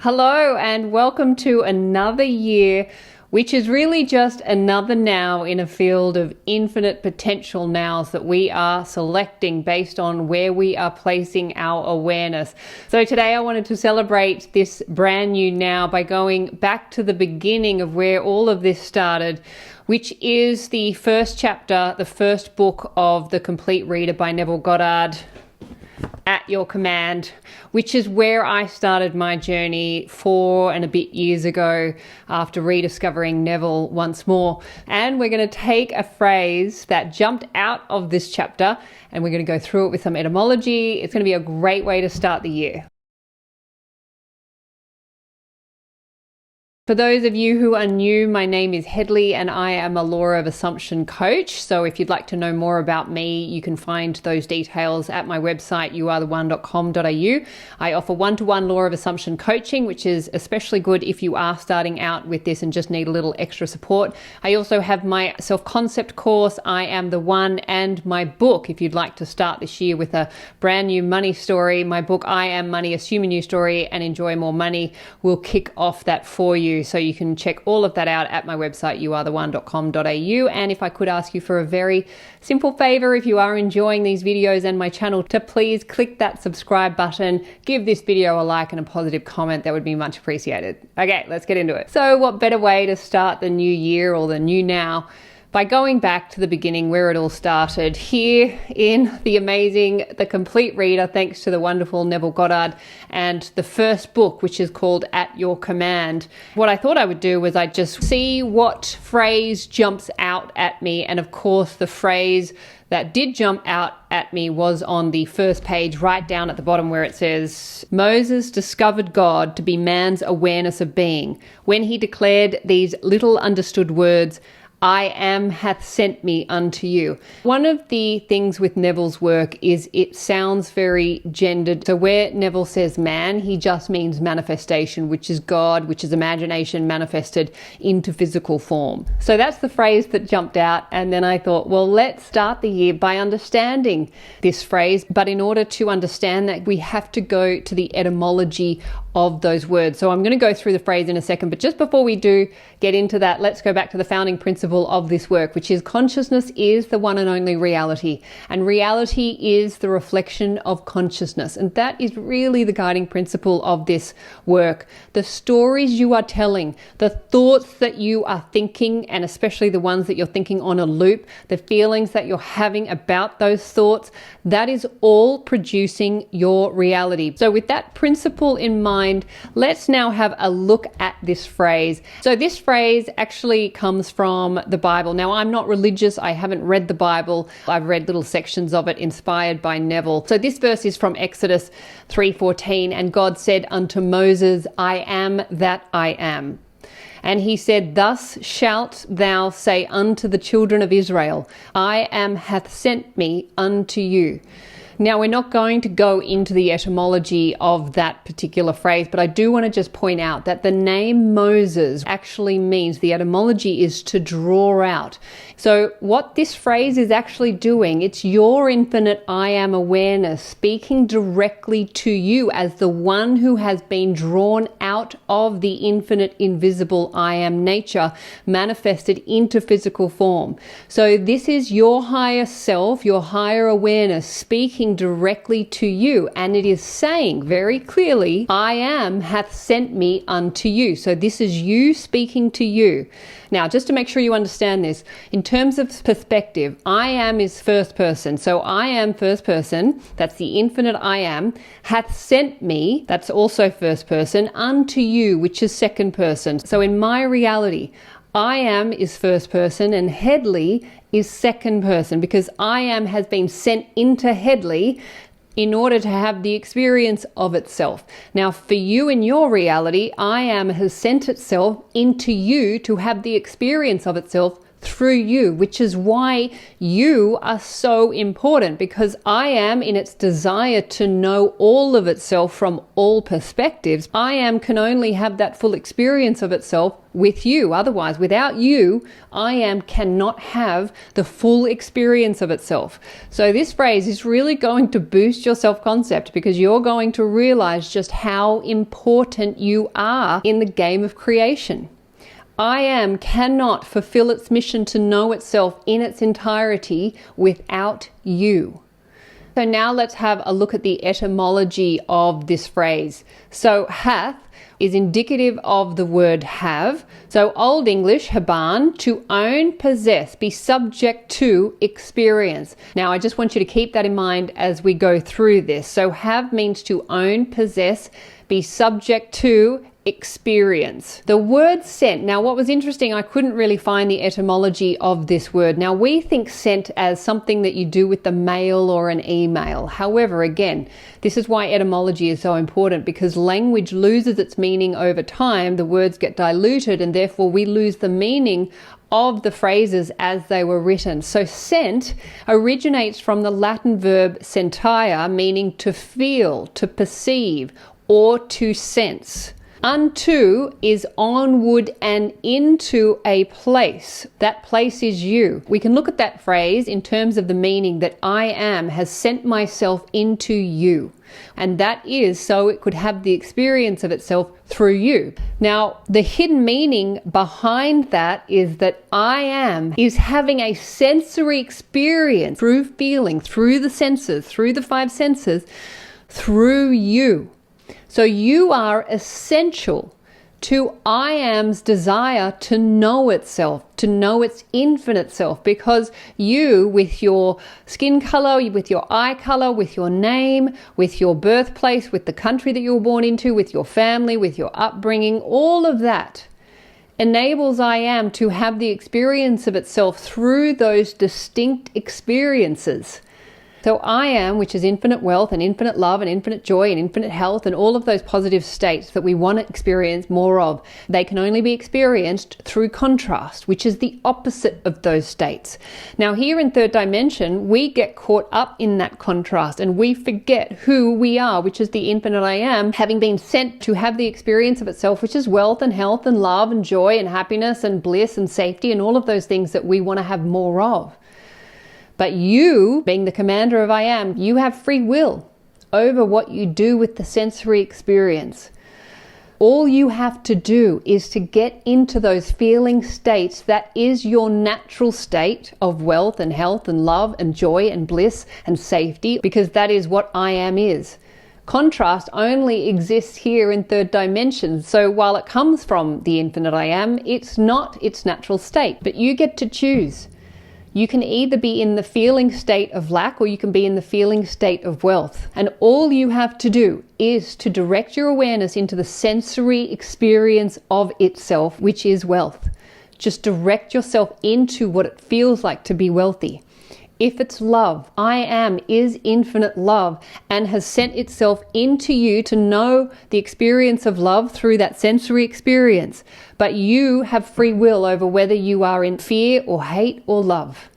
Hello and welcome to another year, which is really just another now in a field of infinite potential nows that we are selecting based on where we are placing our awareness. So today I wanted to celebrate this brand new now by going back to the beginning of where all of this started, which is the first chapter, the first book of The Complete Reader by Neville Goddard, At Your Command, which is where I started my journey 4 and a bit years ago after rediscovering Neville once more. And we're going to take a phrase that jumped out of this chapter and we're going to go through it with some etymology. It's going to be a great way to start the year. For those of you who are new, my name is Hedley and I am a Law of Assumption coach. So if you'd like to know more about me, you can find those details at my website, youaretheone.com.au. I offer one-to-one Law of Assumption coaching, which is especially good if you are starting out with this and just need a little extra support. I also have my self-concept course, I Am the One, and my book, if you'd like to start this year with a brand new money story. My book, I Am Money, Assume a New Story and Enjoy More Money, will kick off that for you. So you can check all of that out at my website, youaretheone.com.au. And if I could ask you for a very simple favor, if you are enjoying these videos and my channel, to please click that subscribe button, give this video a like and a positive comment, that would be much appreciated. Okay, let's get into it. So what better way to start the new year or the new now by going back to the beginning where it all started, here in the amazing The Complete Reader, thanks to the wonderful Neville Goddard, and the first book, which is called At Your Command. What I thought I would do was I'd just see what phrase jumps out at me, and of course the phrase that did jump out at me was on the first page, right down at the bottom where it says, Moses discovered God to be man's awareness of being, when he declared these little understood words, I am hath sent me unto you. One of the things with Neville's work is it sounds very gendered. So where Neville says man, he just means manifestation, which is God, which is imagination manifested into physical form. So that's the phrase that jumped out. And then I thought, well, let's start the year by understanding this phrase. But in order to understand that, we have to go to the etymology of those words. So I'm going to go through the phrase in a second, but just before we do get into that, let's go back to the founding principle of this work, which is consciousness is the one and only reality, and reality is the reflection of consciousness. And that is really the guiding principle of this work. The stories you are telling, the thoughts that you are thinking, and especially the ones that you're thinking on a loop, the feelings that you're having about those thoughts, that is all producing your reality. So with that principle in mind, let's now have a look at this phrase. So this phrase actually comes from the Bible. Now, I'm not religious. I haven't read the Bible. I've read little sections of it inspired by Neville. So this verse is from Exodus 3:14. And God said unto Moses, I am that I am. And he said, Thus shalt thou say unto the children of Israel, I am hath sent me unto you. Now, we're not going to go into the etymology of that particular phrase, but I do want to just point out that the name Moses actually means, the etymology is to draw out. So what this phrase is actually doing, it's your infinite I am awareness speaking directly to you as the one who has been drawn out of the infinite invisible I am nature manifested into physical form. So this is your higher self, your higher awareness speaking directly to you, and it is saying very clearly, I am hath sent me unto you. So this is you speaking to you. Now, just to make sure you understand this, in terms of perspective, I am is first person. So I am first person, that's the infinite I am, hath sent me, that's also first person, unto you, which is second person. So in my reality, I am is first person and Hedley is second person, because I am has been sent into Hedley in order to have the experience of itself. Now, for you in your reality, I am has sent itself into you to have the experience of itself through you, which is why you are so important, because I am, in its desire to know all of itself from all perspectives, I am can only have that full experience of itself with you. Otherwise, without you, I am cannot have the full experience of itself. So this phrase is really going to boost your self-concept, because you're going to realize just how important you are in the game of creation. I am cannot fulfill its mission to know itself in its entirety without you. So now let's have a look at the etymology of this phrase. So hath is indicative of the word have. So Old English, haban, to own, possess, be subject to, experience. Now I just want you to keep that in mind as we go through this. So have means to own, possess, be subject to, experience. The word sent. Now what was interesting, I couldn't really find the etymology of this word. Now we think sent as something that you do with the mail or an email. However, again, this is why etymology is so important, because language loses its meaning over time. The words get diluted and therefore we lose the meaning of the phrases as they were written. So sent originates from the Latin verb sentire, meaning to feel, to perceive, or to sense. Unto is onward and into a place. That place is you. We can look at that phrase in terms of the meaning that I am has sent myself into you. And that is so it could have the experience of itself through you. Now, the hidden meaning behind that is that I am is having a sensory experience through feeling, through the senses, through the five senses, through you. So you are essential to I am's desire to know itself, to know its infinite self, because you, with your skin color, with your eye color, with your name, with your birthplace, with the country that you were born into, with your family, with your upbringing, all of that enables I am to have the experience of itself through those distinct experiences. So I am, which is infinite wealth and infinite love and infinite joy and infinite health and all of those positive states that we want to experience more of, they can only be experienced through contrast, which is the opposite of those states. Now here in third dimension, we get caught up in that contrast and we forget who we are, which is the infinite I am, having been sent to have the experience of itself, which is wealth and health and love and joy and happiness and bliss and safety and all of those things that we want to have more of. But you, being the commander of I am, you have free will over what you do with the sensory experience. All you have to do is to get into those feeling states that is your natural state of wealth and health and love and joy and bliss and safety, because that is what I am is. Contrast only exists here in third dimension. So while it comes from the infinite I am, it's not its natural state, but you get to choose. You can either be in the feeling state of lack or you can be in the feeling state of wealth. And all you have to do is to direct your awareness into the sensory experience of itself, which is wealth. Just direct yourself into what it feels like to be wealthy. If it's love, I am is infinite love and has sent itself into you to know the experience of love through that sensory experience. But you have free will over whether you are in fear or hate or love.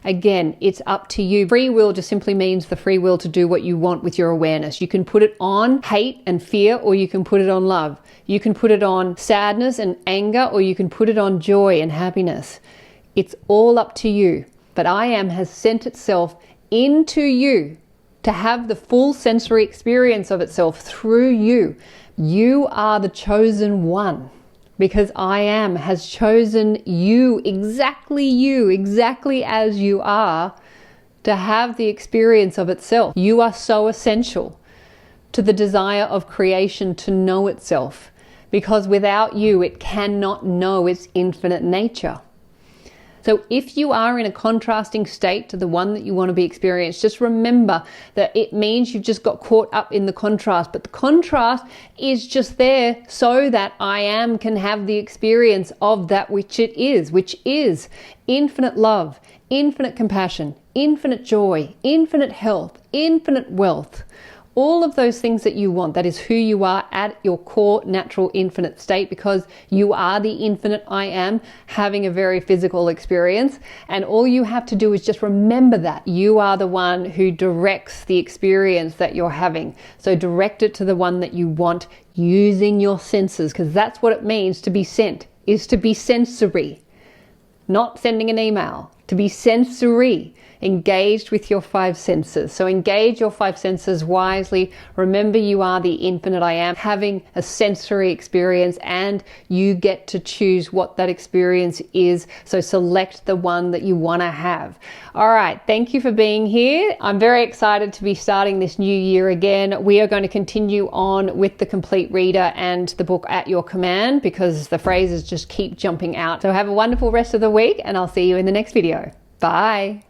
Again, it's up to you. Free will just simply means the free will to do what you want with your awareness. You can put it on hate and fear, or you can put it on love. You can put it on sadness and anger, or you can put it on joy and happiness. It's all up to you. But I am has sent itself into you to have the full sensory experience of itself through you. You are the chosen one, because I am has chosen you exactly as you are, to have the experience of itself. You are so essential to the desire of creation to know itself, because without you it cannot know its infinite nature. So if you are in a contrasting state to the one that you want to be experienced, just remember that it means you've just got caught up in the contrast. But the contrast is just there so that I am can have the experience of that which it is, which is infinite love, infinite compassion, infinite joy, infinite health, infinite wealth. all of those things that you want. That is who you are at your core, natural, infinite state, because you are the infinite I am having a very physical experience. And all you have to do is just remember that you are the one who directs the experience that you're having. So direct it to the one that you want using your senses, because that's what it means to be sent, is to be sensory. Not sending an email, to be sensory, engaged with your five senses. So engage your five senses wisely. Remember, you are the infinite I am having a sensory experience, and you get to choose what that experience is. So select the one that you want to have. All right. Thank you for being here. I'm very excited to be starting this new year again. We are going to continue on with the complete reader and the book At Your Command, because the phrases just keep jumping out. So have a wonderful rest of the week, and I'll see you in the next video. Bye.